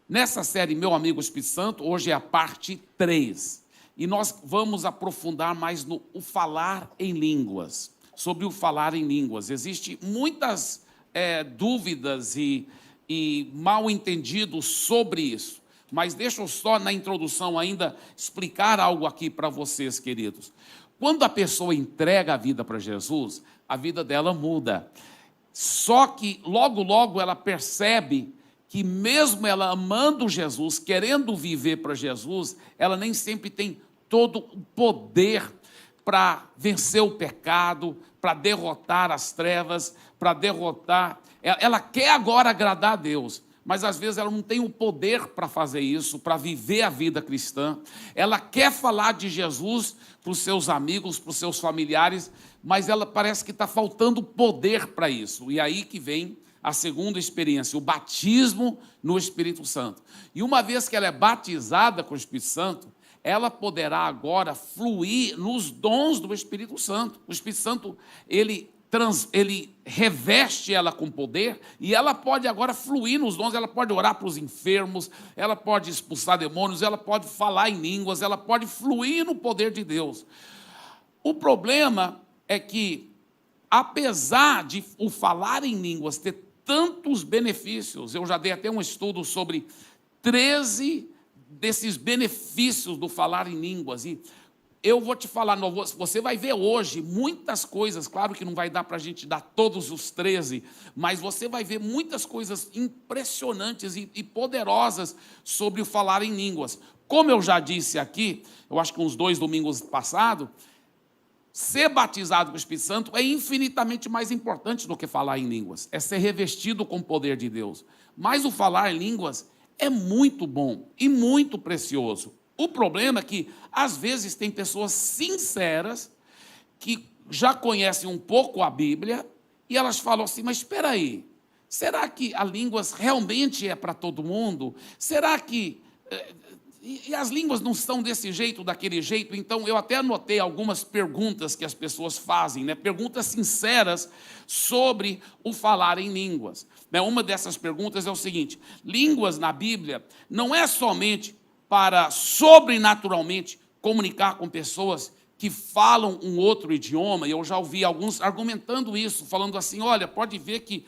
Nessa série Meu Amigo Espírito Santo, hoje é a parte 3. E nós vamos aprofundar mais no o falar em línguas. Sobre o falar em línguas. Existem muitas dúvidas e mal entendidos sobre isso. Mas deixa eu só, na introdução ainda, explicar algo aqui para vocês, queridos. Quando a pessoa entrega a vida para Jesus, a vida dela muda. Só que, logo, logo, ela percebe que mesmo ela amando Jesus, querendo viver para Jesus, ela nem sempre tem todo o poder para vencer o pecado, para derrotar as trevas, para derrotar... Ela quer agora agradar a Deus, mas às vezes ela não tem o poder para fazer isso, para viver a vida cristã. Ela quer falar de Jesus para os seus amigos, para os seus familiares, mas ela parece que está faltando poder para isso. E aí que vem a segunda experiência, o batismo no Espírito Santo. E uma vez que ela é batizada com o Espírito Santo, ela poderá agora fluir nos dons do Espírito Santo. O Espírito Santo, ele reveste ela com poder e ela pode agora fluir nos dons, ela pode orar para os enfermos, ela pode expulsar demônios, ela pode falar em línguas, ela pode fluir no poder de Deus. O problema é que, apesar de o falar em línguas ter tantos benefícios, eu já dei até um estudo sobre 13 desses benefícios do falar em línguas, e eu vou te falar, você vai ver hoje muitas coisas, claro que não vai dar para a gente dar todos os 13, mas você vai ver muitas coisas impressionantes e poderosas sobre o falar em línguas. Como eu já disse aqui, eu acho que uns 2 domingos passados, ser batizado com o Espírito Santo é infinitamente mais importante do que falar em línguas, é ser revestido com o poder de Deus. Mas o falar em línguas é muito bom e muito precioso. O problema é que, às vezes, tem pessoas sinceras que já conhecem um pouco a Bíblia e elas falam assim, mas espera aí, será que a línguas realmente é para todo mundo? Será que... E as línguas não são desse jeito, daquele jeito? Então, eu até anotei algumas perguntas que as pessoas fazem, né? Perguntas sinceras sobre o falar em línguas. Uma dessas perguntas é o seguinte, línguas na Bíblia não é somente para sobrenaturalmente comunicar com pessoas que falam um outro idioma, e eu já ouvi alguns argumentando isso, falando assim, olha, pode ver que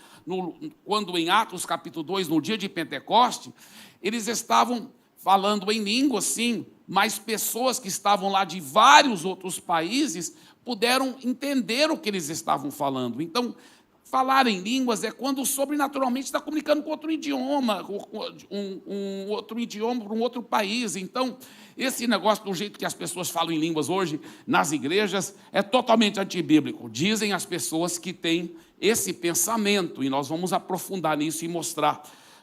quando em Atos capítulo 2, no dia de Pentecoste, eles estavam falando em língua, sim, mas pessoas que estavam lá de vários outros países puderam entender o que eles estavam falando. Então, falar em línguas é quando sobrenaturalmente está comunicando com outro idioma, um outro idioma para um outro país. Então, esse negócio do jeito que as pessoas falam em línguas hoje nas igrejas é totalmente antibíblico. Dizem as pessoas que têm esse pensamento, e nós vamos aprofundar nisso e mostrar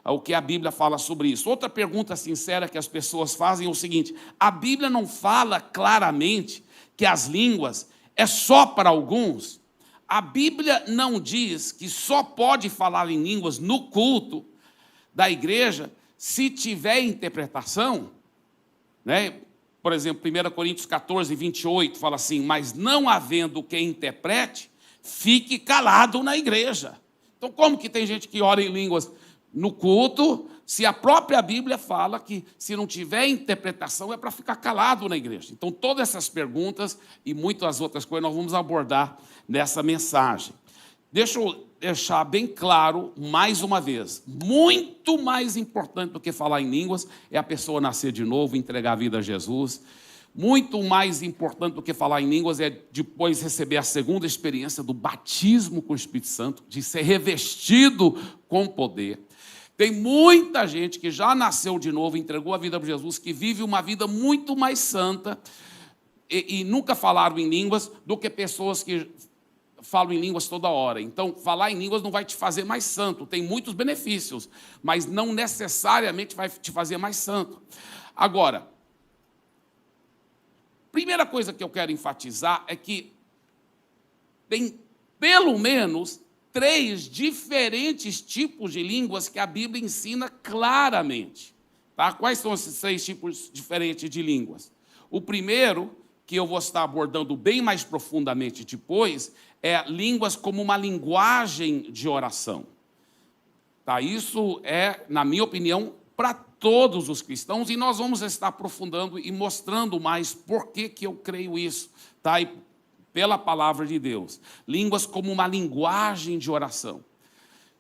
o que a Bíblia fala sobre isso. Outra pergunta sincera que as pessoas fazem é o seguinte, a Bíblia não fala claramente que as línguas é só para alguns? A Bíblia não diz que só pode falar em línguas no culto da igreja se tiver interpretação, né? Por exemplo, 1 Coríntios 14, 28, fala assim, mas não havendo quem interprete, fique calado na igreja. Então, como que tem gente que ora em línguas no culto, se a própria Bíblia fala que se não tiver interpretação é para ficar calado na igreja? Então, todas essas perguntas e muitas outras coisas nós vamos abordar nessa mensagem. Deixa eu deixar bem claro, mais uma vez, muito mais importante do que falar em línguas é a pessoa nascer de novo, entregar a vida a Jesus. Muito mais importante do que falar em línguas é depois receber a segunda experiência do batismo com o Espírito Santo, de ser revestido com poder. Tem muita gente que já nasceu de novo, entregou a vida para Jesus, que vive uma vida muito mais santa e nunca falaram em línguas do que pessoas que falam em línguas toda hora. Então, falar em línguas não vai te fazer mais santo, tem muitos benefícios, mas não necessariamente vai te fazer mais santo. Agora, primeira coisa que eu quero enfatizar é que tem pelo menos 3 diferentes tipos de línguas que a Bíblia ensina claramente. Tá? Quais são esses 3 tipos diferentes de línguas? O primeiro, que eu vou estar abordando bem mais profundamente depois, é línguas como uma linguagem de oração. Tá? Isso é, na minha opinião, para todos os cristãos, e nós vamos estar aprofundando e mostrando mais por que eu creio isso, tá? E pela palavra de Deus. Línguas como uma linguagem de oração.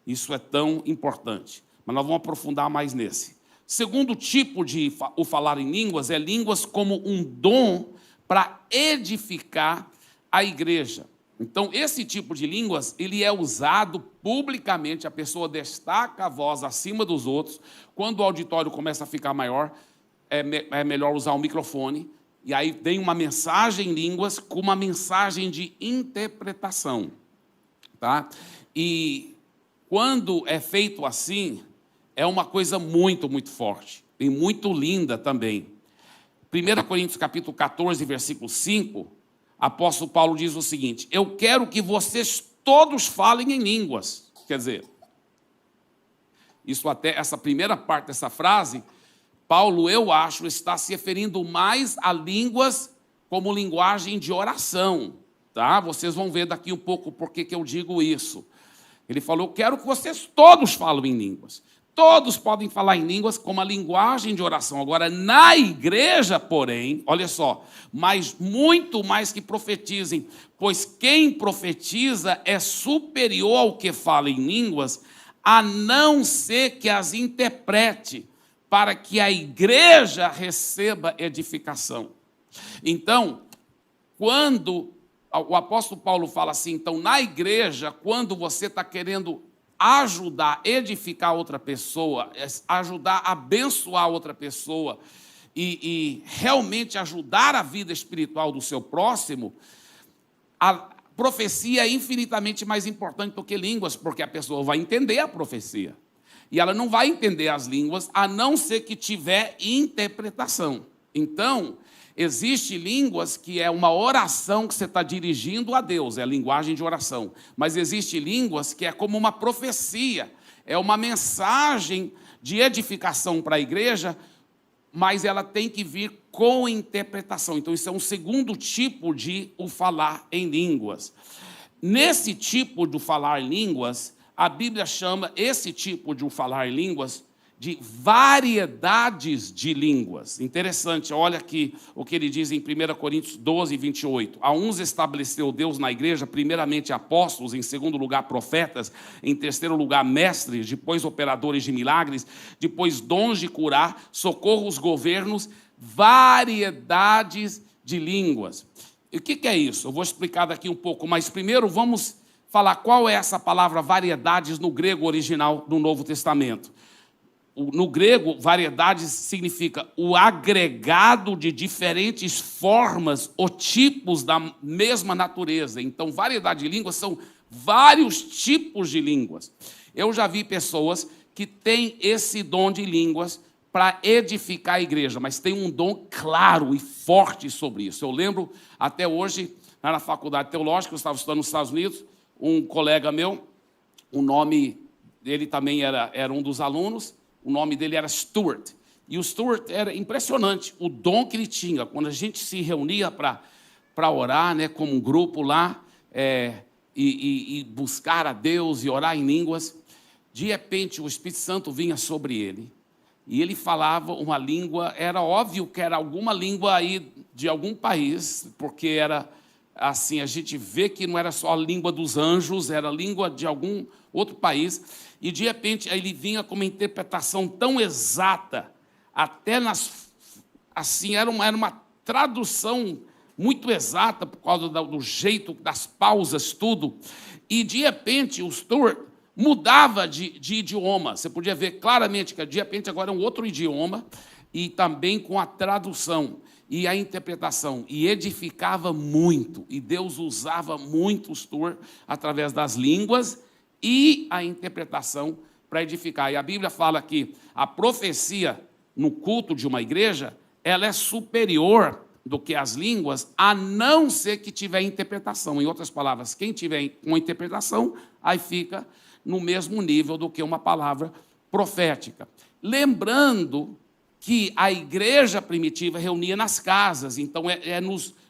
Isso é tão importante. Mas nós vamos aprofundar mais nesse. Segundo tipo de o falar em línguas é línguas como um dom para edificar a igreja. Então, esse tipo de línguas, ele é usado publicamente, a pessoa destaca a voz acima dos outros. Quando o auditório começa a ficar maior, é melhor usar o microfone. E aí tem uma mensagem em línguas com uma mensagem de interpretação. Tá? E quando é feito assim, é uma coisa muito, muito forte e muito linda também. 1 Coríntios capítulo 14, versículo 5, apóstolo Paulo diz o seguinte: eu quero que vocês todos falem em línguas. Quer dizer, isso até essa primeira parte dessa frase, Paulo, eu acho, está se referindo mais a línguas como linguagem de oração. Tá? Vocês vão ver daqui um pouco por que eu digo isso. Ele falou, eu quero que vocês todos falem em línguas. Todos podem falar em línguas como a linguagem de oração. Agora, na igreja, porém, olha só, mas muito mais que profetizem, pois quem profetiza é superior ao que fala em línguas, a não ser que as interprete, para que a igreja receba edificação. Então, quando o apóstolo Paulo fala assim, então, na igreja, quando você está querendo ajudar, edificar outra pessoa, ajudar a abençoar outra pessoa e realmente ajudar a vida espiritual do seu próximo, a profecia é infinitamente mais importante do que línguas, porque a pessoa vai entender a profecia. E ela não vai entender as línguas, a não ser que tiver interpretação. Então, existe línguas que é uma oração que você está dirigindo a Deus, é a linguagem de oração. Mas existe línguas que é como uma profecia, é uma mensagem de edificação para a igreja, mas ela tem que vir com interpretação. Então, isso é um segundo tipo de o falar em línguas. Nesse tipo de falar em línguas, a Bíblia chama esse tipo de falar em línguas de variedades de línguas. Interessante, olha aqui o que ele diz em 1 Coríntios 12, 28. A uns estabeleceu Deus na igreja, primeiramente apóstolos, em segundo lugar profetas, em terceiro lugar mestres, depois operadores de milagres, depois dons de curar, socorro aos governos, variedades de línguas. E o que é isso? Eu vou explicar daqui um pouco, mas primeiro vamos falar qual é essa palavra variedades no grego original do Novo Testamento. No grego, variedades significa o agregado de diferentes formas ou tipos da mesma natureza. Então, variedade de línguas são vários tipos de línguas. Eu já vi pessoas que têm esse dom de línguas para edificar a igreja, mas tem um dom claro e forte sobre isso. Eu lembro, até hoje, na faculdade teológica, eu estava estudando nos Estados Unidos, um colega meu, o nome dele também era um dos alunos, o nome dele era Stuart. E o Stuart era impressionante, o dom que ele tinha. Quando a gente se reunia para orar, né, como um grupo lá, e buscar a Deus e orar em línguas, de repente o Espírito Santo vinha sobre ele. E ele falava uma língua, era óbvio que era alguma língua aí de algum país, porque era assim, a gente vê que não era só a língua dos anjos, era a língua de algum outro país, e de repente ele vinha com uma interpretação tão exata, até assim, era uma tradução muito exata, por causa do jeito, das pausas, tudo, e de repente o Stuart mudava de idioma, você podia ver claramente que de repente agora é um outro idioma, e também com a tradução e a interpretação, e edificava muito, e Deus usava muito o Stuart através das línguas e a interpretação para edificar. E a Bíblia fala que a profecia no culto de uma igreja, ela é superior do que as línguas, a não ser que tiver interpretação. Em outras palavras, quem tiver uma interpretação, aí fica no mesmo nível do que uma palavra profética. Lembrando que a igreja primitiva reunia nas casas, então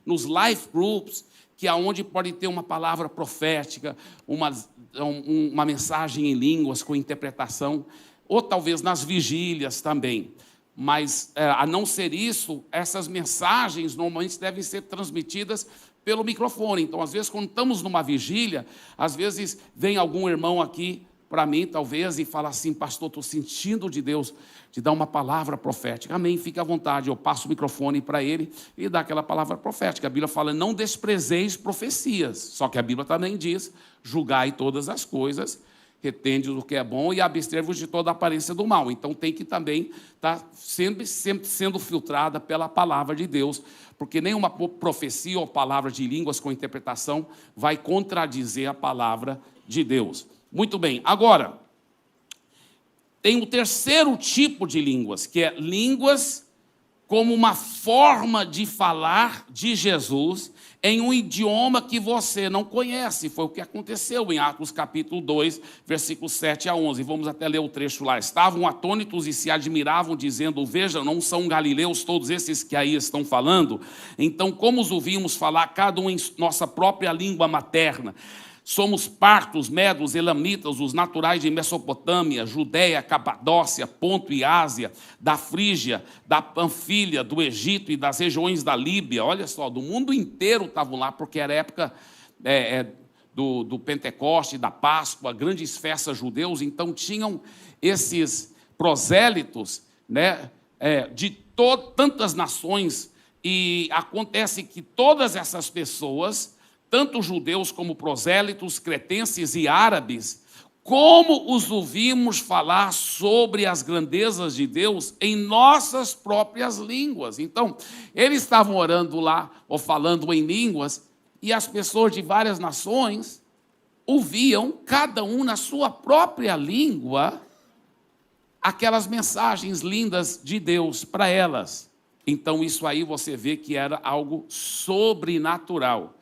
nos life groups, que é onde pode ter uma palavra profética, uma mensagem em línguas com interpretação, ou talvez nas vigílias também. Mas, a não ser isso, essas mensagens normalmente devem ser transmitidas pelo microfone. Então, às vezes, quando estamos numa vigília, às vezes vem algum irmão aqui para mim, talvez, e fala assim: pastor, estou sentindo de Deus de dar uma palavra profética. Amém, fique à vontade. Eu passo o microfone para ele e dá aquela palavra profética. A Bíblia fala: não desprezeis profecias. Só que a Bíblia também diz: julgai todas as coisas, retende o que é bom e abster-vos de toda a aparência do mal. Então tem que também estar sempre sendo filtrada pela palavra de Deus, porque nenhuma profecia ou palavra de línguas com interpretação vai contradizer a palavra de Deus. Muito bem, agora, tem o terceiro tipo de línguas, que é línguas como uma forma de falar de Jesus em um idioma que você não conhece. Foi o que aconteceu em Atos capítulo 2, versículos 7 a 11. Vamos até ler o trecho lá. Estavam atônitos e se admiravam, dizendo: veja, não são galileus todos esses que aí estão falando? Então, como os ouvimos falar, cada um em nossa própria língua materna? Somos partos, medos, elamitas, os naturais de Mesopotâmia, Judéia, Capadócia, Ponto e Ásia, da Frígia, da Panfilha, do Egito e das regiões da Líbia. Olha só, do mundo inteiro estavam lá, porque era época do Pentecoste, da Páscoa, grandes festas judeus. Então tinham esses prosélitos, né, de tantas nações, e acontece que todas essas pessoas, tanto judeus como prosélitos, cretenses e árabes, como os ouvimos falar sobre as grandezas de Deus em nossas próprias línguas. Então, eles estavam orando lá, ou falando em línguas, e as pessoas de várias nações ouviam, cada um na sua própria língua, aquelas mensagens lindas de Deus para elas. Então, isso aí você vê que era algo sobrenatural.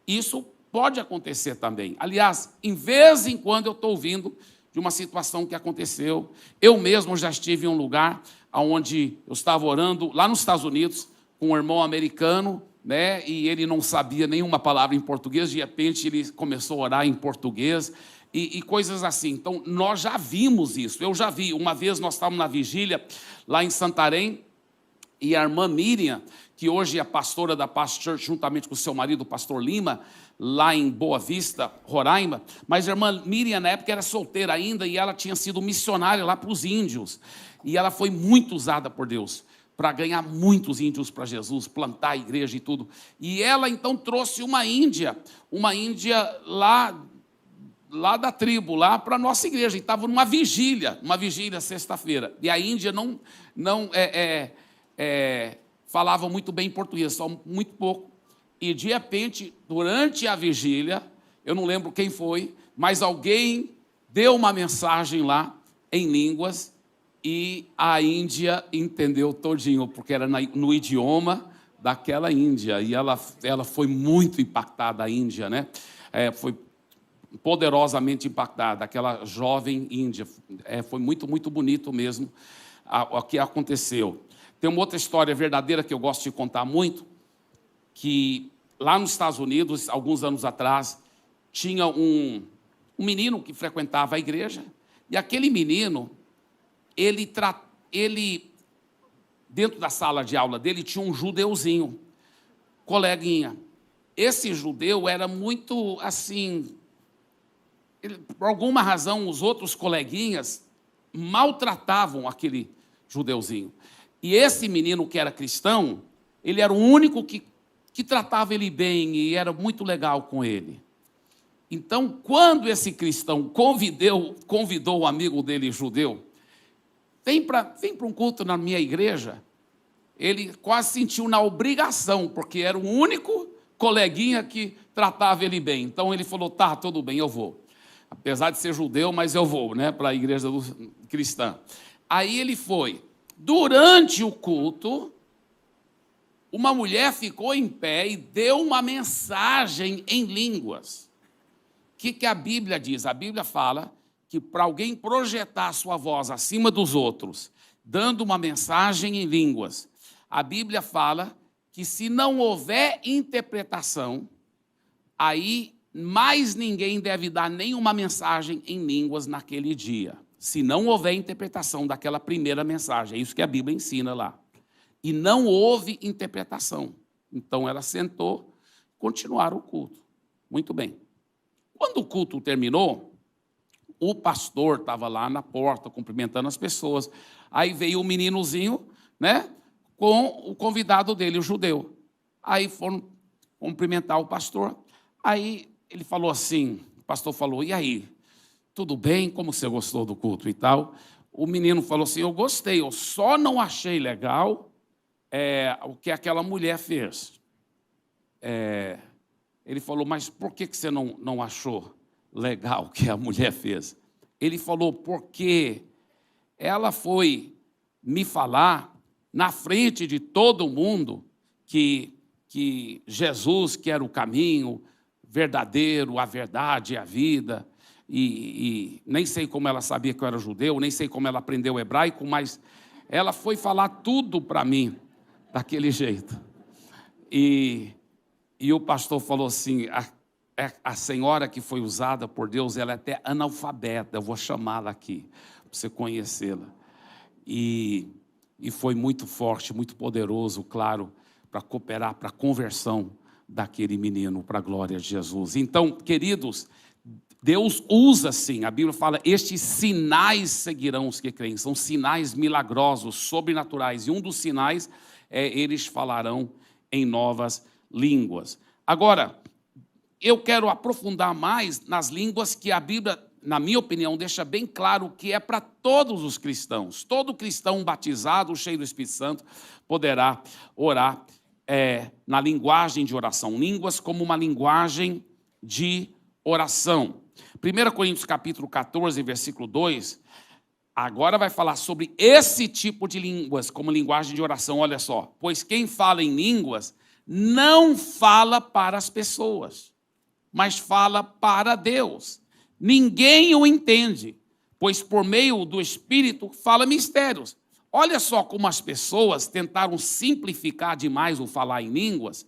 Isso pode acontecer também. Aliás, em vez em quando eu estou ouvindo de uma situação que aconteceu. Eu mesmo já estive em um lugar onde eu estava orando, lá nos Estados Unidos, com um irmão americano, né, e ele não sabia nenhuma palavra em português, de repente ele começou a orar em português, e coisas assim. Então, nós já vimos isso, eu já vi. Uma vez nós estávamos na vigília, lá em Santarém, e a irmã Miriam, que hoje é pastora da Paz Church, juntamente com o seu marido, o pastor Lima, lá em Boa Vista, Roraima. Mas a irmã Miriam, na época, era solteira ainda, e ela tinha sido missionária lá para os índios. E ela foi muito usada por Deus para ganhar muitos índios para Jesus, plantar a igreja e tudo. E ela, então, trouxe uma índia lá da tribo, lá para a nossa igreja. E estava numa vigília sexta-feira. E a índia não falava muito bem português, só muito pouco. E, de repente, durante a vigília, eu não lembro quem foi, mas alguém deu uma mensagem lá, em línguas, e a Índia entendeu todinho, porque era no idioma daquela Índia. E ela foi muito impactada, a Índia, né? Foi poderosamente impactada, aquela jovem índia. Foi muito, muito bonito mesmo o que aconteceu. Tem uma outra história verdadeira que eu gosto de contar muito, que lá nos Estados Unidos, alguns anos atrás, tinha um menino que frequentava a igreja, e aquele menino, ele dentro da sala de aula dele, tinha um judeuzinho, coleguinha. Esse judeu era muito, assim, por alguma razão, os outros coleguinhas maltratavam aquele judeuzinho. E esse menino que era cristão, ele era o único que tratava ele bem e era muito legal com ele. Então, quando esse cristão convidou o amigo dele judeu, vem para um culto na minha igreja, ele quase sentiu na obrigação, porque era o único coleguinha que tratava ele bem. Então, ele falou: tá, tudo bem, eu vou. Apesar de ser judeu, mas eu vou, né, para a igreja cristã. Aí ele foi. Durante o culto, uma mulher ficou em pé e deu uma mensagem em línguas. O que a Bíblia diz? A Bíblia fala que para alguém projetar a sua voz acima dos outros, dando uma mensagem em línguas, a Bíblia fala que se não houver interpretação, aí mais ninguém deve dar nenhuma mensagem em línguas naquele dia. se não houver interpretação daquela primeira mensagem. É isso que a Bíblia ensina lá. E não houve interpretação. Então ela sentou, continuaram o culto. Muito bem. Quando o culto terminou, o pastor estava lá na porta, cumprimentando as pessoas. Aí veio o meninozinho, né, com o convidado dele, o judeu. Aí foram cumprimentar o pastor. Aí ele falou assim, o pastor falou, e aí, tudo bem? Como você gostou do culto e tal? O menino falou assim, eu gostei, eu só não achei legal o que aquela mulher fez. Ele falou, mas por que você não achou legal o que a mulher fez? Ele falou, porque ela foi me falar na frente de todo mundo que Jesus, que era o caminho verdadeiro, a verdade e a vida, e nem sei como ela sabia que eu era judeu, nem sei como ela aprendeu hebraico, mas ela foi falar tudo para mim, daquele jeito. E o pastor falou assim, a senhora que foi usada por Deus, ela é até analfabeta, eu vou chamá-la aqui, para você conhecê-la. E foi muito forte, muito poderoso, claro, para cooperar para a conversão daquele menino, para a glória de Jesus. Então, queridos, Deus usa sim, a Bíblia fala, estes sinais seguirão os que creem, são sinais milagrosos, sobrenaturais, e um dos sinais é eles falarão em novas línguas. Agora, eu quero aprofundar mais nas línguas que a Bíblia, na minha opinião, deixa bem claro que é para todos os cristãos. Todo cristão batizado, cheio do Espírito Santo, poderá orar na linguagem de oração. Línguas como uma linguagem de oração. 1 Coríntios capítulo 14, versículo 2, agora vai falar sobre esse tipo de línguas como linguagem de oração. Olha só, pois quem fala em línguas não fala para as pessoas, mas fala para Deus. Ninguém o entende, pois por meio do Espírito fala mistérios. Olha só como as pessoas tentaram simplificar demais o falar em línguas,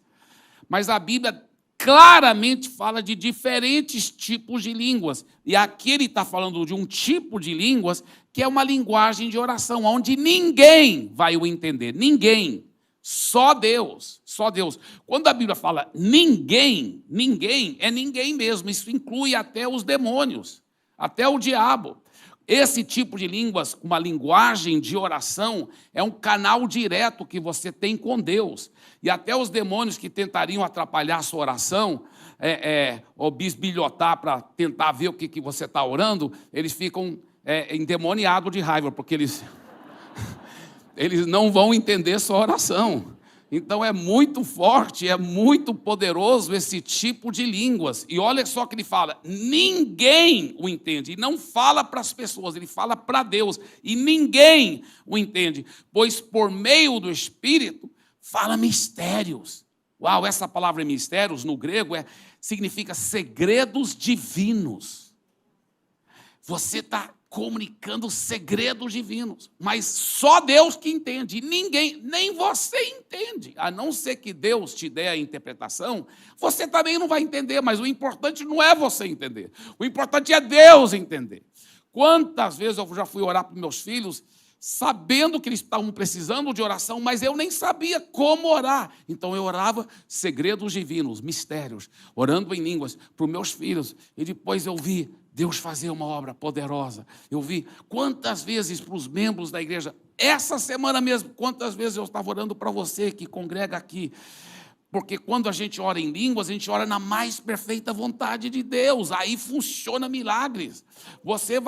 mas a Bíblia claramente fala de diferentes tipos de línguas. E aqui ele está falando de um tipo de línguas que é uma linguagem de oração, onde ninguém vai o entender. Ninguém. Só Deus. Só Deus. Quando a Bíblia fala ninguém, ninguém é ninguém mesmo. Isso inclui até os demônios, até o diabo. Esse tipo de línguas, uma linguagem de oração, é um canal direto que você tem com Deus. E até os demônios que tentariam atrapalhar a sua oração, ou bisbilhotar para tentar ver o que você está orando, eles ficam endemoniados de raiva, porque eles não vão entender sua oração. Então é muito forte, é muito poderoso esse tipo de línguas. E olha só que ele fala, ninguém o entende. E não fala para as pessoas, ele fala para Deus. E ninguém o entende, pois por meio do Espírito fala mistérios. Uau, essa palavra mistérios no grego significa segredos divinos. Você está comunicando segredos divinos, mas só Deus que entende, ninguém, nem você entende, a não ser que Deus te dê a interpretação, você também não vai entender, mas o importante não é você entender, o importante é Deus entender. Quantas vezes eu já fui orar para meus filhos, sabendo que eles estavam precisando de oração, mas eu nem sabia como orar, então eu orava segredos divinos, mistérios, orando em línguas para os meus filhos, e depois eu vi Deus fazer uma obra poderosa. Eu vi quantas vezes para os membros da igreja, essa semana mesmo, quantas vezes eu estava orando para você que congrega aqui, porque quando a gente ora em línguas, a gente ora na mais perfeita vontade de Deus, aí funciona milagres. Você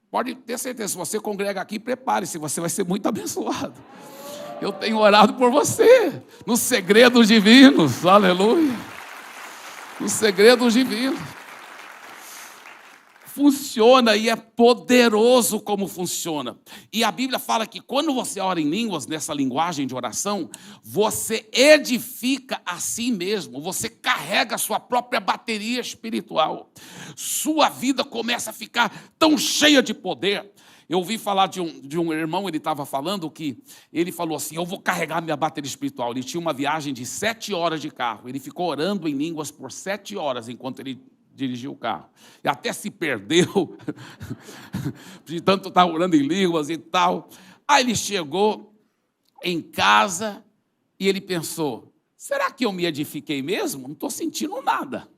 pode ter certeza, se você congrega aqui, prepare-se, você vai ser muito abençoado. Eu tenho orado por você, nos segredos divinos, aleluia, nos segredos divinos. Funciona e é poderoso como funciona. E a Bíblia fala que quando você ora em línguas, nessa linguagem de oração, você edifica a si mesmo, você carrega a sua própria bateria espiritual. Sua vida começa a ficar tão cheia de poder. Eu ouvi falar de um irmão, ele estava falando que, ele falou assim, eu vou carregar minha bateria espiritual. Ele tinha uma viagem de 7 horas de carro, ele ficou orando em línguas por 7 horas, enquanto ele dirigir o carro. E até se perdeu, de tanto estar orando em línguas e tal. Aí ele chegou em casa e ele pensou, será que eu me edifiquei mesmo? Não estou sentindo nada.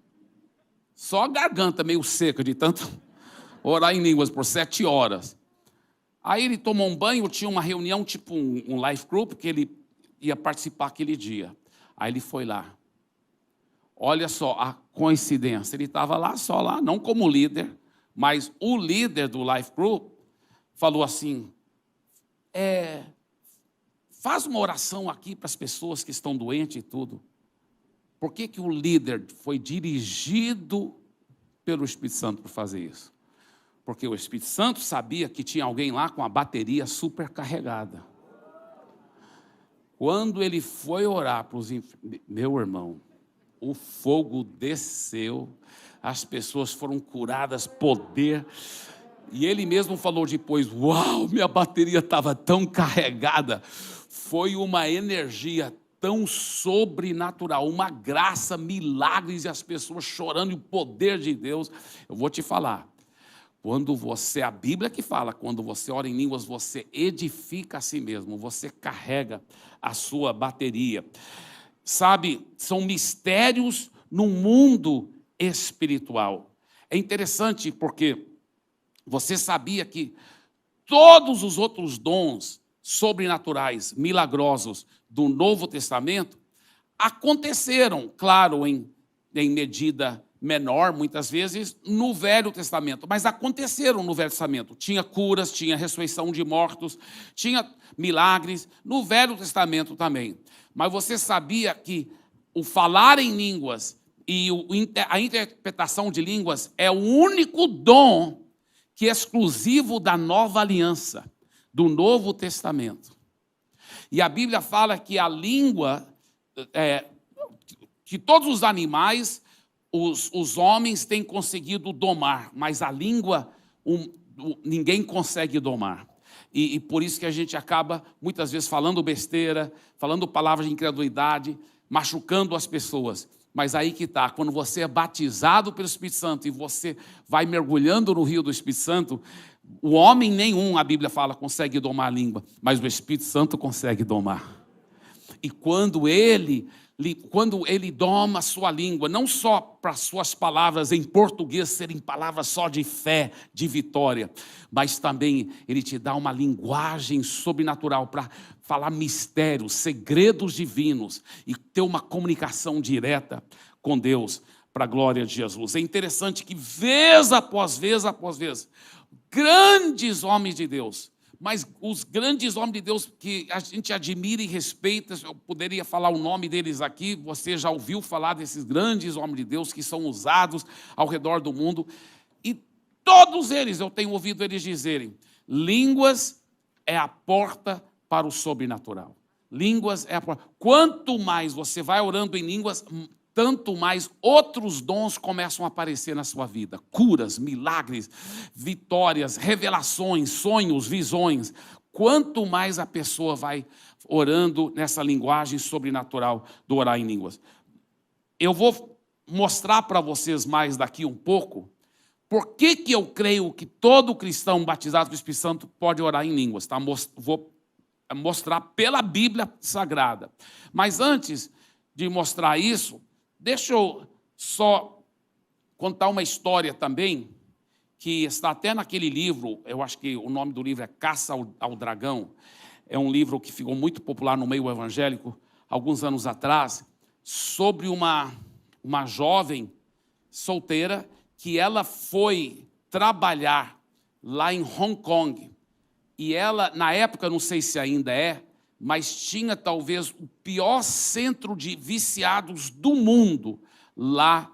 Só a garganta meio seca de tanto orar em línguas por 7 horas. Aí ele tomou um banho, tinha uma reunião, tipo um life group, que ele ia participar aquele dia. Aí ele foi lá. Olha só a coincidência, ele estava lá, só lá, não como líder, mas o líder do life group falou assim, faz uma oração aqui para as pessoas que estão doentes e tudo. Por que o líder foi dirigido pelo Espírito Santo para fazer isso? Porque o Espírito Santo sabia que tinha alguém lá com a bateria supercarregada. Quando ele foi orar para os enfermos, meu irmão, o fogo desceu, as pessoas foram curadas, poder. E ele mesmo falou depois, uau, minha bateria estava tão carregada. Foi uma energia tão sobrenatural, uma graça, milagres e as pessoas chorando e o poder de Deus. Eu vou te falar, quando você, a Bíblia que fala, quando você ora em línguas, você edifica a si mesmo, você carrega a sua bateria. Sabe, são mistérios no mundo espiritual. É interessante porque você sabia que todos os outros dons sobrenaturais, milagrosos do Novo Testamento aconteceram, claro, em medida menor, muitas vezes, no Velho Testamento, mas aconteceram no Velho Testamento. Tinha curas, tinha ressurreição de mortos, tinha milagres, no Velho Testamento também. Mas você sabia que o falar em línguas e a interpretação de línguas é o único dom que é exclusivo da Nova Aliança, do Novo Testamento. E a Bíblia fala que a língua, que todos os animais, os homens têm conseguido domar, mas a língua ninguém consegue domar. E por isso que a gente acaba, muitas vezes, falando besteira, falando palavras de incredulidade, machucando as pessoas. Mas aí que está, quando você é batizado pelo Espírito Santo e você vai mergulhando no rio do Espírito Santo, o homem nenhum, a Bíblia fala, consegue domar a língua, mas o Espírito Santo consegue domar. E quando ele doma a sua língua, não só para suas palavras em português serem palavras só de fé, de vitória, mas também ele te dá uma linguagem sobrenatural para falar mistérios, segredos divinos e ter uma comunicação direta com Deus para a glória de Jesus. É interessante que vez após vez, grandes homens de Deus, mas os grandes homens de Deus que a gente admira e respeita, eu poderia falar o nome deles aqui, você já ouviu falar desses grandes homens de Deus que são usados ao redor do mundo, e todos eles, eu tenho ouvido eles dizerem, línguas é a porta para o sobrenatural. Línguas é a porta. Quanto mais você vai orando em línguas, tanto mais outros dons começam a aparecer na sua vida. Curas, milagres, vitórias, revelações, sonhos, visões. Quanto mais a pessoa vai orando nessa linguagem sobrenatural do orar em línguas. Eu vou mostrar para vocês mais daqui um pouco por que eu creio que todo cristão batizado com o Espírito Santo pode orar em línguas. Tá? Vou mostrar pela Bíblia Sagrada. Mas antes de mostrar isso, deixa eu só contar uma história também, que está até naquele livro, eu acho que o nome do livro é Caça ao Dragão, é um livro que ficou muito popular no meio evangélico, alguns anos atrás, sobre uma jovem solteira, que ela foi trabalhar lá em Hong Kong, e ela, na época, não sei se ainda é, mas tinha talvez o pior centro de viciados do mundo lá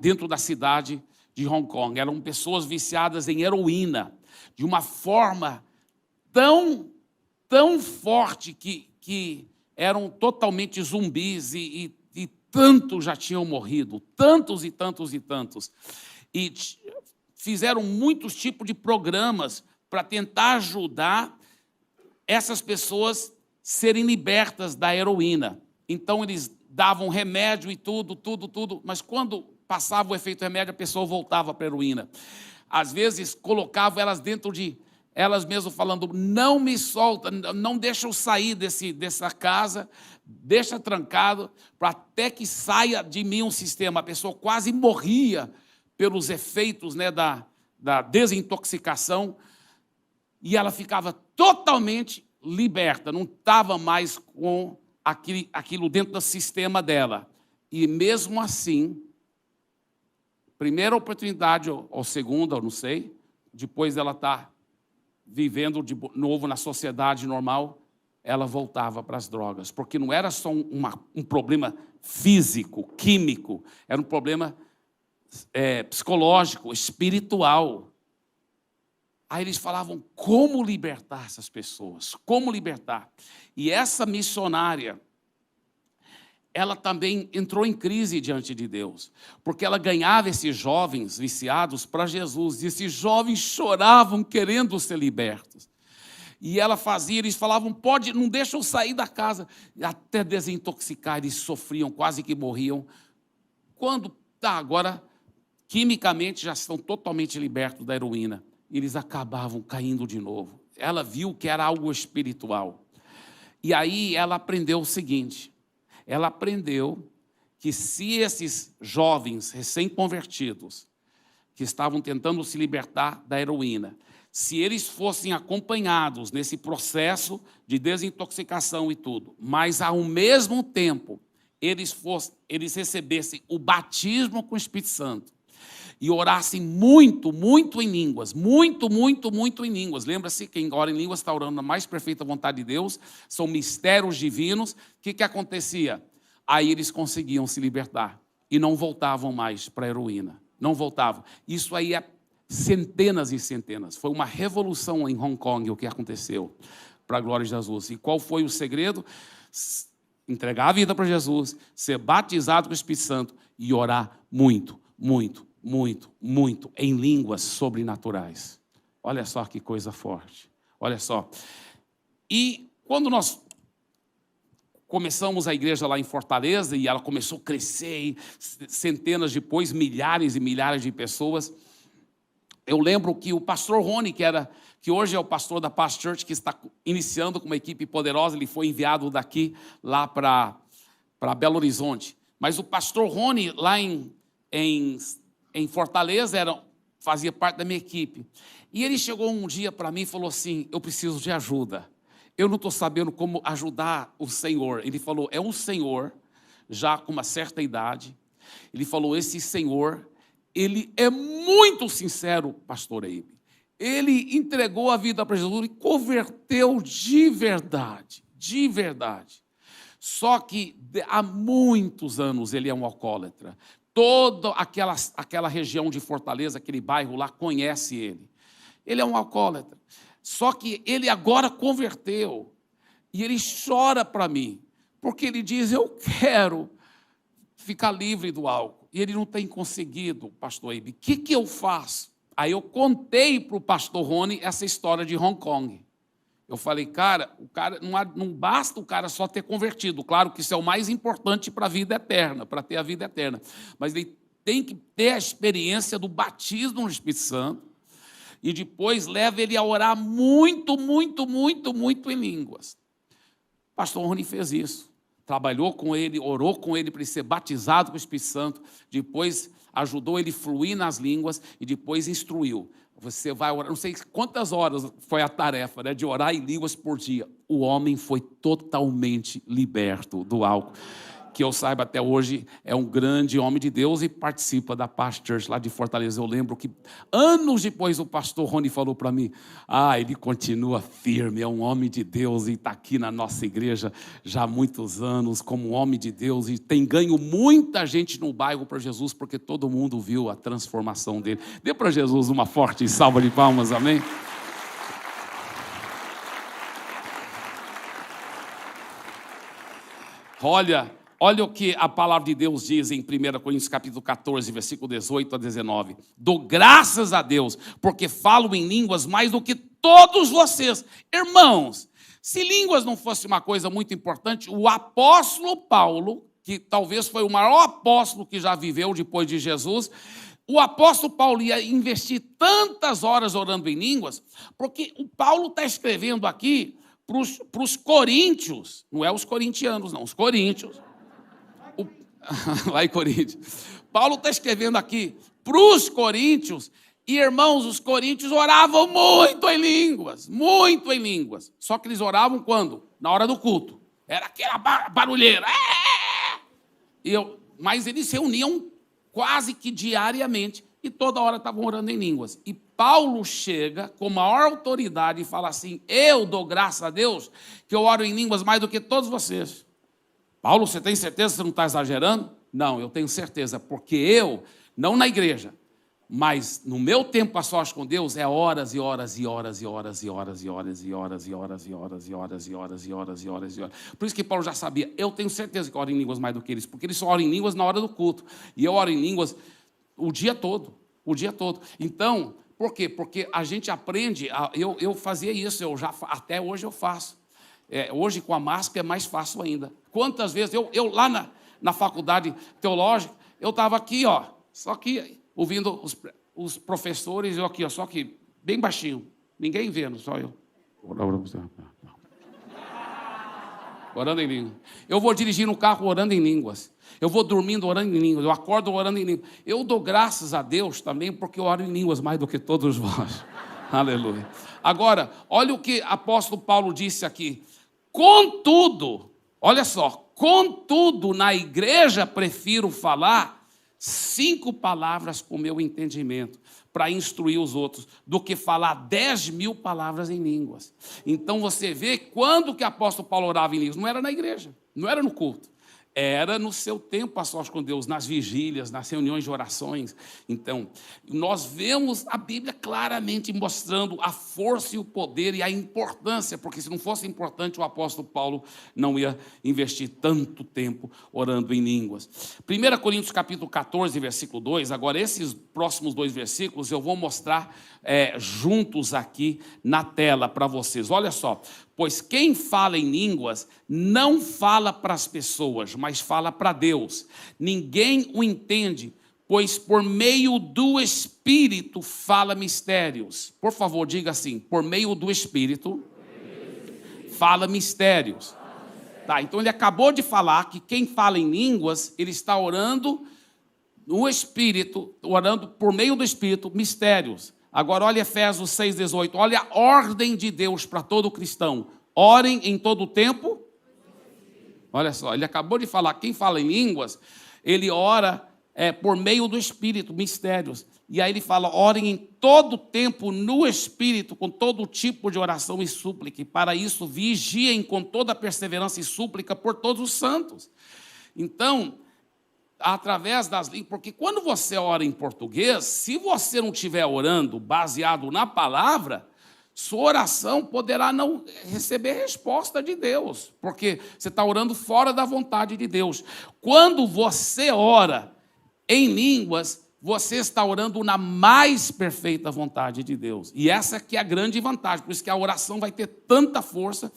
dentro da cidade de Hong Kong. Eram pessoas viciadas em heroína, de uma forma tão forte que eram totalmente zumbis e tantos já tinham morrido, tantos e tantos e tantos. E fizeram muitos tipos de programas para tentar ajudar essas pessoas serem libertas da heroína. Então, eles davam remédio e tudo, mas quando passava o efeito remédio, a pessoa voltava para a heroína. Às vezes, colocavam elas dentro de... Elas mesmas falando, não me solta, não deixa eu sair dessa casa, deixa trancado, para até que saia de mim um sistema. A pessoa quase morria pelos efeitos, né, da desintoxicação, e ela ficava totalmente liberta, não estava mais com aquilo dentro do sistema dela. E mesmo assim, primeira oportunidade, ou segunda, eu não sei, depois ela está vivendo de novo na sociedade normal, ela voltava para as drogas, porque não era só um problema físico, químico, era um problema psicológico, espiritual. Aí eles falavam como libertar essas pessoas, como libertar. E essa missionária, ela também entrou em crise diante de Deus, porque ela ganhava esses jovens viciados para Jesus, e esses jovens choravam querendo ser libertos. E ela fazia, eles falavam, não deixa eu sair da casa, até desintoxicar, eles sofriam, quase que morriam. Agora, quimicamente, já estão totalmente libertos da heroína. Eles acabavam caindo de novo. Ela viu que era algo espiritual. E aí ela aprendeu o seguinte, ela aprendeu que se esses jovens recém-convertidos, que estavam tentando se libertar da heroína, se eles fossem acompanhados nesse processo de desintoxicação e tudo, mas ao mesmo tempo eles recebessem o batismo com o Espírito Santo e orassem muito, muito em línguas, muito em línguas. Lembra-se, quem ora em línguas está orando na mais perfeita vontade de Deus, são mistérios divinos. O que acontecia? Aí eles conseguiam se libertar e não voltavam mais para a heroína, não voltavam. Isso aí é centenas e centenas. Foi uma revolução em Hong Kong o que aconteceu, para a glória de Jesus. E qual foi o segredo? Entregar a vida para Jesus, ser batizado com o Espírito Santo e orar muito em línguas sobrenaturais. Olha só que coisa forte. Olha só. E quando nós começamos a igreja lá em Fortaleza, e ela começou a crescer, e centenas depois, milhares e milhares de pessoas, eu lembro que o pastor Rony, que hoje é o pastor da Past Church, que está iniciando com uma equipe poderosa, ele foi enviado daqui lá para Belo Horizonte. Mas o pastor Rony, lá em Fortaleza, fazia parte da minha equipe. E ele chegou um dia para mim e falou assim, eu preciso de ajuda. Eu não estou sabendo como ajudar o senhor. Ele falou, é um senhor, já com uma certa idade. Ele falou, esse senhor, ele é muito sincero, pastor Eibe. Ele entregou a vida para Jesus e converteu de verdade, de verdade. Só que há muitos anos ele é um alcoólatra. Toda aquela região de Fortaleza, aquele bairro lá, conhece ele. Ele é um alcoólatra. Só que ele agora converteu. E ele chora para mim. Porque ele diz, eu quero ficar livre do álcool. E ele não tem conseguido, pastor Eibe. O que eu faço? Aí eu contei para o pastor Rony essa história de Hong Kong. Eu falei, cara, não basta o cara só ter convertido. Claro que isso é o mais importante para a vida eterna, para ter a vida eterna. Mas ele tem que ter a experiência do batismo no Espírito Santo e depois leva ele a orar muito em línguas. O pastor Rony fez isso. Trabalhou com ele, orou com ele para ele ser batizado com o Espírito Santo, depois ajudou ele a fluir nas línguas e depois instruiu. Você vai orar, não sei quantas horas foi a tarefa, né, de orar em línguas por dia. O homem foi totalmente liberto do álcool. Que eu saiba até hoje, é um grande homem de Deus e participa da Past Church lá de Fortaleza. Eu lembro que anos depois o pastor Rony falou para mim, ele continua firme, é um homem de Deus e está aqui na nossa igreja já há muitos anos como um homem de Deus e tem ganho muita gente no bairro para Jesus porque todo mundo viu a transformação dele. Dê para Jesus uma forte salva de palmas, amém? Olha o que a palavra de Deus diz em 1 Coríntios capítulo 14, versículo 18 a 19. Dou graças a Deus, porque falo em línguas mais do que todos vocês. Irmãos, se línguas não fosse uma coisa muito importante, o apóstolo Paulo, que talvez foi o maior apóstolo que já viveu depois de Jesus, o apóstolo Paulo ia investir tantas horas orando em línguas, porque o Paulo está escrevendo aqui para os coríntios, não é os corintianos, não, os coríntios. Lá em Coríntios. Paulo está escrevendo aqui para os coríntios, e irmãos, os coríntios oravam muito em línguas, muito em línguas. Só que eles oravam quando? Na hora do culto. Era aquela barulheira. Mas eles se reuniam quase que diariamente e toda hora estavam orando em línguas. E Paulo chega com maior autoridade e fala assim: eu dou graças a Deus que eu oro em línguas mais do que todos vocês. Paulo, você tem certeza que você não está exagerando? Não, eu tenho certeza, porque eu, não na igreja, mas no meu tempo a sós com Deus é horas e horas e horas e horas e horas e horas e horas e horas e horas e horas e horas e horas e horas e horas. Por isso que Paulo já sabia, eu tenho certeza que eu oro em línguas mais do que eles, porque eles só oram em línguas na hora do culto, e eu oro em línguas o dia todo, o dia todo. Então, por quê? Porque a gente aprende, eu fazia isso, até hoje eu faço. Hoje com a máscara é mais fácil ainda. Quantas vezes, eu lá na faculdade teológica, eu estava aqui, ó, só que ouvindo os professores, eu aqui, ó, só que bem baixinho, ninguém vendo, só eu. Orando em línguas. Eu vou dirigir no carro orando em línguas. Eu vou dormindo orando em línguas. Eu acordo orando em línguas. Eu dou graças a Deus também porque eu oro em línguas mais do que todos vós. Aleluia. Agora, olha o que o apóstolo Paulo disse aqui. Contudo, olha só, contudo, na igreja prefiro falar 5 palavras com meu entendimento, para instruir os outros, do que falar 10.000 palavras em línguas. Então você vê quando que o apóstolo Paulo orava em línguas. Não era na igreja, não era no culto. Era no seu tempo a sós com Deus, nas vigílias, nas reuniões de orações. Então, nós vemos a Bíblia claramente mostrando a força e o poder e a importância, porque se não fosse importante, o apóstolo Paulo não ia investir tanto tempo orando em línguas. 1 Coríntios capítulo 14, versículo 2, agora esses próximos 2 versículos eu vou mostrar juntos aqui na tela para vocês. Olha só. Pois quem fala em línguas não fala para as pessoas, mas fala para Deus. Ninguém o entende, pois por meio do Espírito fala mistérios. Por favor, diga assim, por meio do Espírito fala mistérios. Tá, então ele acabou de falar que quem fala em línguas, ele está orando no Espírito, orando por meio do Espírito, mistérios. Agora, olha Efésios 6,18. Olha a ordem de Deus para todo cristão. Orem em todo o tempo. Olha só, ele acabou de falar, quem fala em línguas, ele ora por meio do Espírito, mistérios. E aí ele fala, orem em todo o tempo no Espírito, com todo tipo de oração e súplica. E para isso, vigiem com toda perseverança e súplica por todos os santos. Então, através das línguas, porque quando você ora em português, se você não estiver orando baseado na palavra, sua oração poderá não receber resposta de Deus, porque você está orando fora da vontade de Deus. Quando você ora em línguas, você está orando na mais perfeita vontade de Deus. E essa que é a grande vantagem, por isso que a oração vai ter tanta força,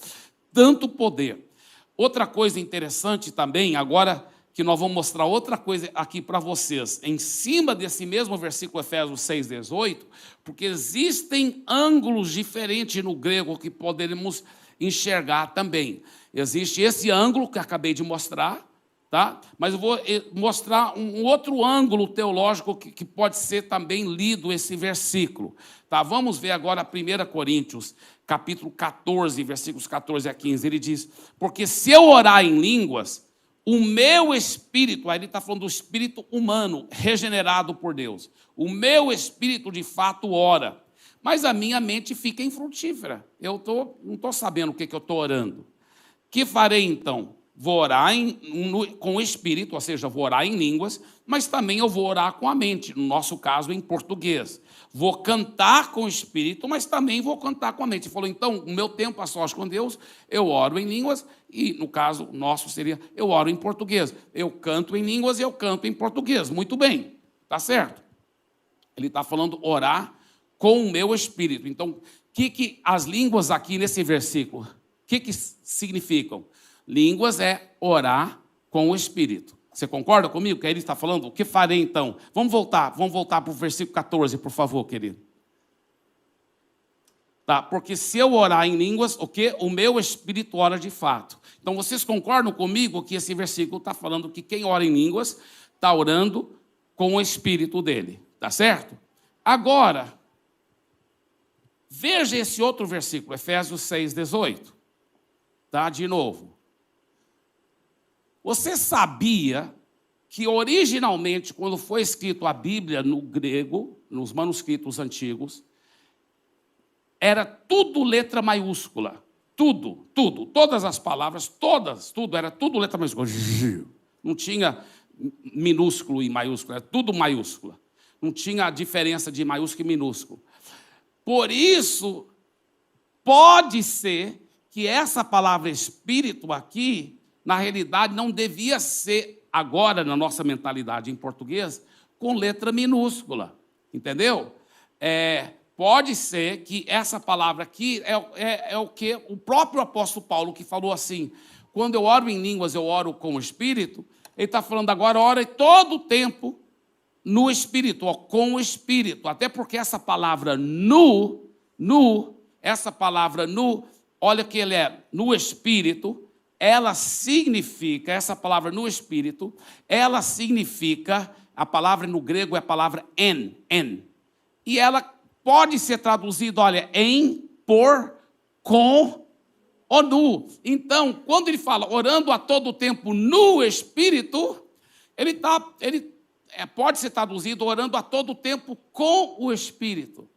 tanto poder. Outra coisa interessante também, agora que nós vamos mostrar outra coisa aqui para vocês, em cima desse mesmo versículo Efésios 6,18, porque existem ângulos diferentes no grego que poderemos enxergar também. Existe esse ângulo que acabei de mostrar, tá? Mas eu vou mostrar um outro ângulo teológico que pode ser também lido esse versículo. Tá? Vamos ver agora 1 Coríntios, capítulo 14, versículos 14 a 15. Ele diz, porque se eu orar em línguas, o meu espírito, aí ele está falando do espírito humano, regenerado por Deus. O meu espírito, de fato, ora. Mas a minha mente fica infrutífera. Eu não estou sabendo o que eu estou orando. Que farei, então? Vou orar com o espírito, ou seja, vou orar em línguas, mas também eu vou orar com a mente, no nosso caso, em português. Vou cantar com o espírito, mas também vou cantar com a mente. Ele falou, então, o meu tempo a sós com Deus, eu oro em línguas, e no caso nosso seria, eu oro em português. Eu canto em línguas e eu canto em português. Muito bem, tá certo? Ele está falando orar com o meu espírito. Então, o que as línguas aqui nesse versículo, o que significam? Línguas é orar com o Espírito. Você concorda comigo que ele está falando? O que farei então? Vamos voltar para o versículo 14, por favor, querido. Tá? Porque se eu orar em línguas, o quê? O meu espírito ora de fato. Então, vocês concordam comigo que esse versículo está falando que quem ora em línguas está orando com o espírito dele. Tá certo? Agora, veja esse outro versículo, Efésios 6:18. Tá? De novo. Você sabia que originalmente, quando foi escrito a Bíblia no grego, nos manuscritos antigos, era tudo letra maiúscula. Tudo. Todas as palavras, era tudo letra maiúscula. Não tinha minúsculo e maiúsculo, era tudo maiúscula. Não tinha diferença de maiúsculo e minúsculo. Por isso, pode ser que essa palavra espírito aqui, na realidade, não devia ser, agora na nossa mentalidade em português, com letra minúscula. Entendeu? Pode ser que essa palavra aqui é o que o próprio apóstolo Paulo que falou assim, quando eu oro em línguas, eu oro com o Espírito, ele está falando agora, ora todo o tempo no Espírito, com o Espírito, até porque essa palavra essa palavra olha que ele é no Espírito, ela significa, essa palavra no Espírito, ela significa, a palavra no grego é a palavra en, e ela pode ser traduzida, olha, em, por, com ou no. Então, quando ele fala orando a todo tempo no Espírito, pode ser traduzido orando a todo tempo com o Espírito.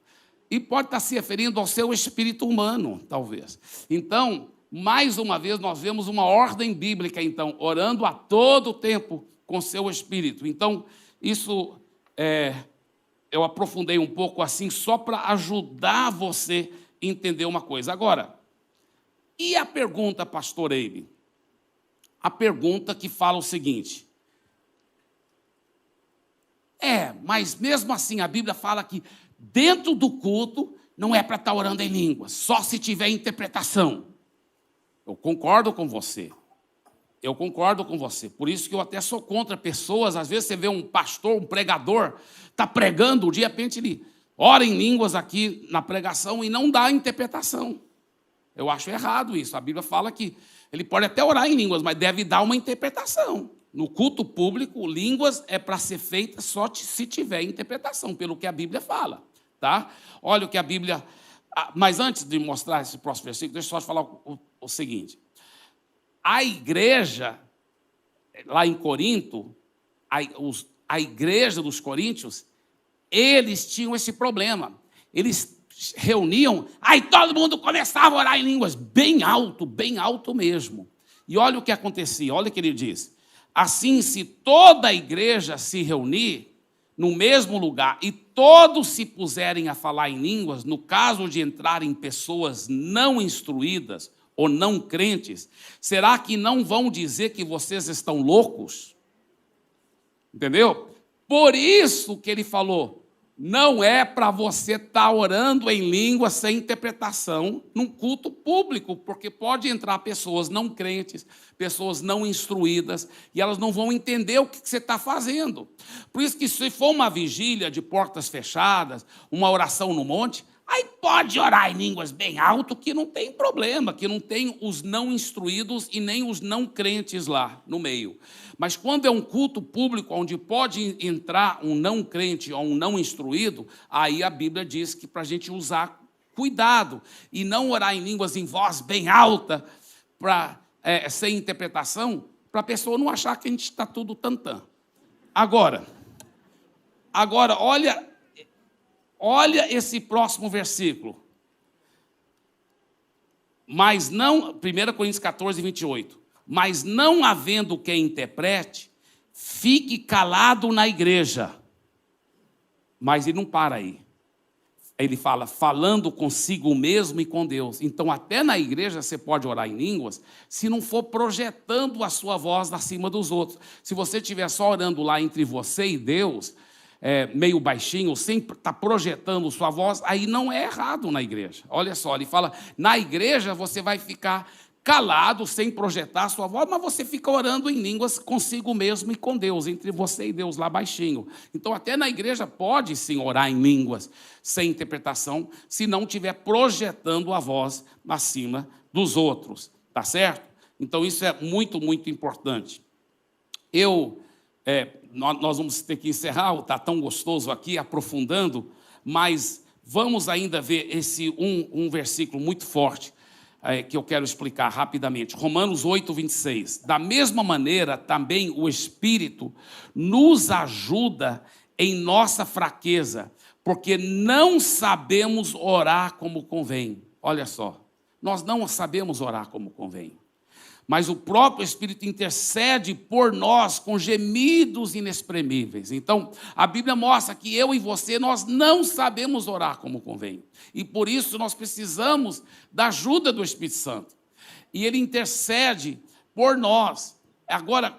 E pode estar se referindo ao seu espírito humano, talvez. Então, mais uma vez, nós vemos uma ordem bíblica, então, orando a todo tempo com seu espírito. Então, isso eu aprofundei um pouco assim, só para ajudar você a entender uma coisa. Agora, e a pergunta, pastor Eibe? A pergunta que fala o seguinte: mas mesmo assim a Bíblia fala que dentro do culto não é para estar orando em línguas, só se tiver interpretação. Eu concordo com você. Por isso que eu até sou contra pessoas. Às vezes você vê um pastor, um pregador, está pregando, de repente ele ora em línguas aqui na pregação e não dá interpretação. Eu acho errado isso. A Bíblia fala que ele pode até orar em línguas, mas deve dar uma interpretação. No culto público, línguas é para ser feita só se tiver interpretação, pelo que a Bíblia fala. Tá? Olha o que a Bíblia... Mas antes de mostrar esse próximo versículo, deixa eu só te falar o seguinte. A igreja, lá em Corinto, a igreja dos coríntios, eles tinham esse problema. Eles reuniam, aí todo mundo começava a orar em línguas, bem alto mesmo. E olha o que acontecia, olha o que ele diz. Assim, se toda a igreja se reunir no mesmo lugar e todos se puserem a falar em línguas, no caso de entrarem pessoas não instruídas ou não crentes, será que não vão dizer que vocês estão loucos? Entendeu? Por isso que ele falou, não é para você estar orando em língua sem interpretação num culto público, porque pode entrar pessoas não crentes, pessoas não instruídas, e elas não vão entender o que você está fazendo. Por isso que se for uma vigília de portas fechadas, uma oração no monte, aí pode orar em línguas bem alto, que não tem problema, que não tem os não instruídos e nem os não crentes lá no meio. Mas quando é um culto público, onde pode entrar um não crente ou um não instruído, aí a Bíblia diz que para a gente usar cuidado e não orar em línguas em voz bem alta, sem interpretação, para a pessoa não achar que a gente está tudo tantã. Agora, olha esse próximo versículo. Mas não, 1 Coríntios 14, 28. Mas não havendo quem interprete, fique calado na igreja. Mas ele não para aí. Ele fala, falando consigo mesmo e com Deus. Então, até na igreja você pode orar em línguas, se não for projetando a sua voz acima dos outros. Se você estiver só orando lá entre você e Deus, meio baixinho, sempre está projetando sua voz, aí não é errado na igreja. Olha só, ele fala, na igreja você vai ficar calado, sem projetar a sua voz, mas você fica orando em línguas consigo mesmo e com Deus, entre você e Deus, lá baixinho. Então, até na igreja pode sim orar em línguas, sem interpretação, se não estiver projetando a voz acima dos outros, tá certo? Então, isso é muito, muito importante. Nós vamos ter que encerrar, está tão gostoso aqui, aprofundando, mas vamos ainda ver esse um versículo muito forte, que eu quero explicar rapidamente. Romanos 8, 26. Da mesma maneira, também o Espírito nos ajuda em nossa fraqueza, porque não sabemos orar como convém. Olha só, nós não sabemos orar como convém, mas o próprio Espírito intercede por nós com gemidos inexprimíveis. Então, a Bíblia mostra que eu e você, nós não sabemos orar como convém. E por isso nós precisamos da ajuda do Espírito Santo. E ele intercede por nós. Agora,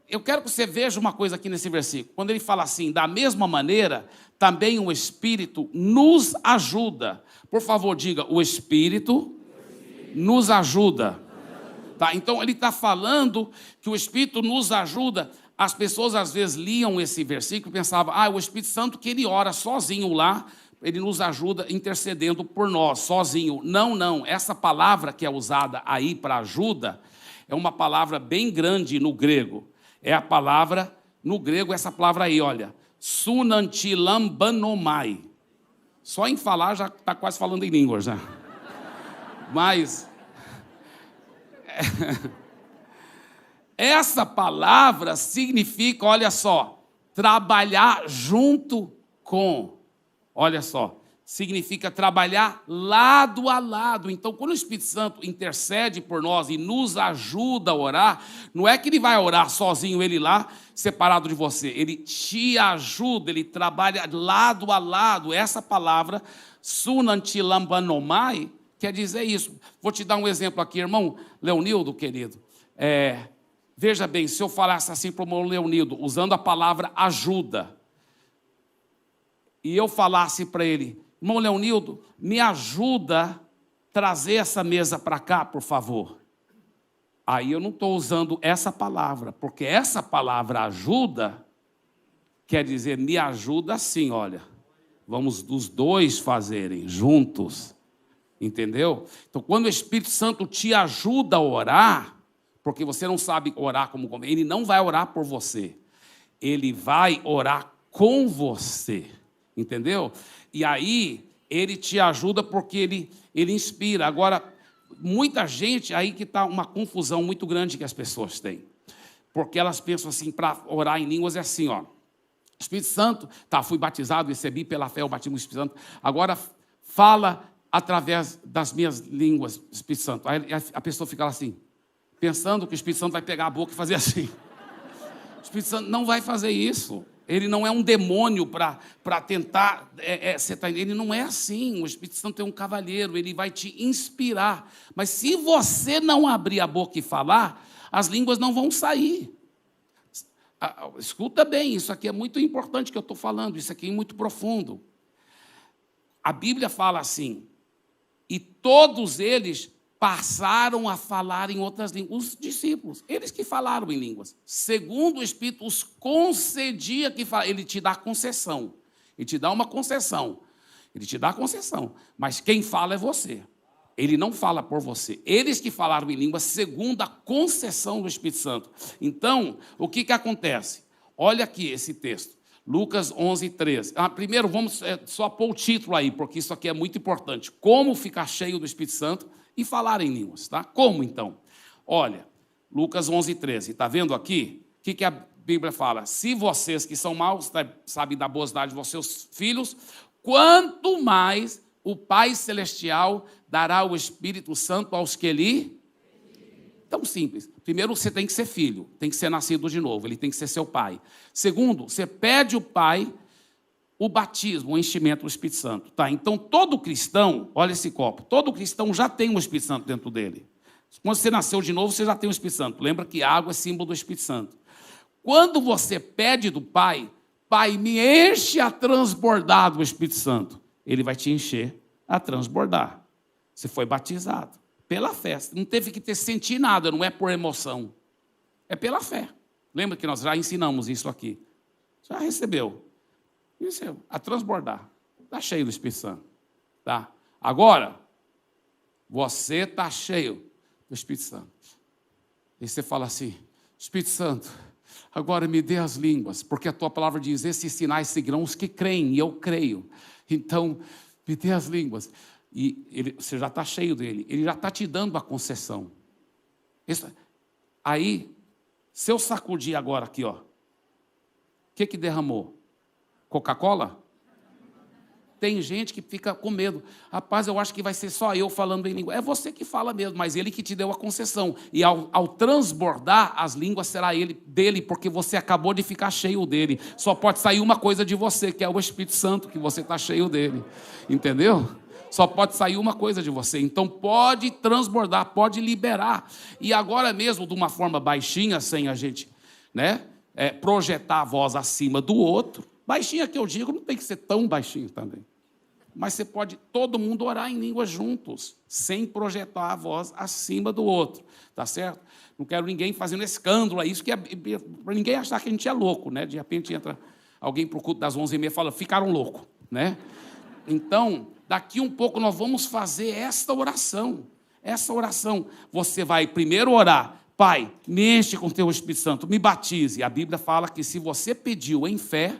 eu quero que você veja uma coisa aqui nesse versículo. Quando ele fala assim, da mesma maneira, também o Espírito nos ajuda. Por favor, diga, o Espírito nos ajuda. Tá, então, ele está falando que o Espírito nos ajuda. As pessoas, às vezes, liam esse versículo e pensavam, o Espírito Santo que ele ora sozinho lá, ele nos ajuda intercedendo por nós, sozinho. Não. Essa palavra que é usada aí para ajuda, é uma palavra bem grande no grego. É a palavra, no grego, essa palavra aí, olha, sunantilambanomai. Só em falar já está quase falando em línguas, já. Mas essa palavra significa, olha só, trabalhar junto com. Olha só, significa trabalhar lado a lado. Então, quando o Espírito Santo intercede por nós e nos ajuda a orar, não é que ele vai orar sozinho, ele lá, separado de você. Ele te ajuda, ele trabalha lado a lado. Essa palavra, sunantilambanomai, quer dizer isso. Vou te dar um exemplo aqui, irmão Leonildo, querido. Veja bem, se eu falasse assim para o irmão Leonildo, usando a palavra ajuda, e eu falasse para ele, irmão Leonildo, me ajuda a trazer essa mesa para cá, por favor. Aí eu não estou usando essa palavra, porque essa palavra ajuda, quer dizer, me ajuda sim, olha. Vamos os dois fazerem juntos. Entendeu? Então, quando o Espírito Santo te ajuda a orar, porque você não sabe orar como convém, ele não vai orar por você, ele vai orar com você, entendeu? E aí, ele te ajuda porque ele inspira. Agora, muita gente, aí que está uma confusão muito grande que as pessoas têm, porque elas pensam assim, para orar em línguas é assim, ó, Espírito Santo, fui batizado, recebi pela fé o batismo do Espírito Santo, agora fala através das minhas línguas, Espírito Santo. Aí a pessoa fica lá assim, pensando que o Espírito Santo vai pegar a boca e fazer assim. O Espírito Santo não vai fazer isso. Ele não é um demônio para tentar... ele não é assim. O Espírito Santo é um cavalheiro, ele vai te inspirar. Mas se você não abrir a boca e falar, as línguas não vão sair. Escuta bem, isso aqui é muito importante que eu estou falando, isso aqui é muito profundo. A Bíblia fala assim, e todos eles passaram a falar em outras línguas. Os discípulos, eles que falaram em línguas. Segundo o Espírito os concedia que ele te dá concessão. Ele te dá uma concessão. Ele te dá concessão. Mas quem fala é você. Ele não fala por você. Eles que falaram em línguas segundo a concessão do Espírito Santo. Então, o que acontece? Olha aqui esse texto. Lucas 11, 13. Primeiro, vamos só pôr o título aí, porque isso aqui é muito importante. Como ficar cheio do Espírito Santo e falar em línguas, tá? Como, então? Olha, Lucas 11, 13. Está vendo aqui? O que a Bíblia fala? Se vocês que são maus sabem dar boas dádivas aos seus filhos, quanto mais o Pai Celestial dará o Espírito Santo aos que lhe... Tão simples. Primeiro, você tem que ser filho, tem que ser nascido de novo, ele tem que ser seu pai. Segundo, você pede ao pai o batismo, o enchimento do Espírito Santo. Tá? Então, todo cristão, olha esse copo, todo cristão já tem o Espírito Santo dentro dele. Quando você nasceu de novo, você já tem o Espírito Santo. Lembra que a água é símbolo do Espírito Santo. Quando você pede do Pai, Pai, me enche a transbordar do Espírito Santo, ele vai te encher a transbordar. Você foi batizado. Pela fé. Não teve que sentir nada, não é por emoção. É pela fé. Lembra que nós já ensinamos isso aqui? Já recebeu. Isso a transbordar. Está cheio do Espírito Santo. Tá? Agora, você está cheio do Espírito Santo. E você fala assim, Espírito Santo, agora me dê as línguas, porque a tua palavra diz, esses sinais seguirão os que creem, e eu creio. Então, me dê as línguas. E você já está cheio dele, ele já está te dando a concessão. Aí, se eu sacudir agora aqui, ó, o que derramou? Coca-Cola? Tem gente que fica com medo. Rapaz, eu acho que vai ser só eu falando em língua. É você que fala mesmo, mas ele que te deu a concessão. E ao transbordar as línguas, será dele, porque você acabou de ficar cheio dele. Só pode sair uma coisa de você, que é o Espírito Santo, que você está cheio dele. Entendeu? Só pode sair uma coisa de você. Então pode transbordar, pode liberar. E agora mesmo, de uma forma baixinha, sem a gente, né, projetar a voz acima do outro. Baixinha que eu digo, não tem que ser tão baixinho também. Mas você pode, todo mundo orar em línguas juntos, sem projetar a voz acima do outro, tá certo? Não quero ninguém fazendo escândalo, é isso que para ninguém achar que a gente é louco, né? De repente entra alguém para o culto das 11h30 e fala, ficaram loucos, né? Então, daqui um pouco nós vamos fazer esta oração. Essa oração, você vai primeiro orar, Pai, me enche com o teu Espírito Santo, me batize. A Bíblia fala que se você pediu em fé,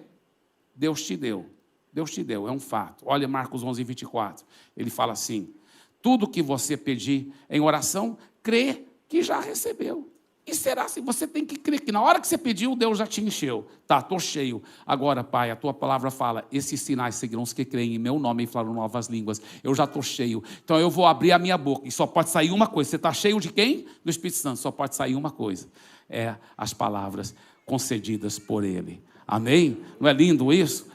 Deus te deu. Deus te deu, é um fato. Olha Marcos 11:24. Ele fala assim, tudo que você pedir em oração, crê que já recebeu. E será assim, você tem que crer que na hora que você pediu, Deus já te encheu. Tá, estou cheio. Agora, Pai, a tua palavra fala, esses sinais seguirão os que creem em meu nome e falam novas línguas. Eu já estou cheio. Então eu vou abrir a minha boca e só pode sair uma coisa. Você está cheio de quem? Do Espírito Santo. Só pode sair uma coisa. É as palavras concedidas por Ele. Amém? Não é lindo isso?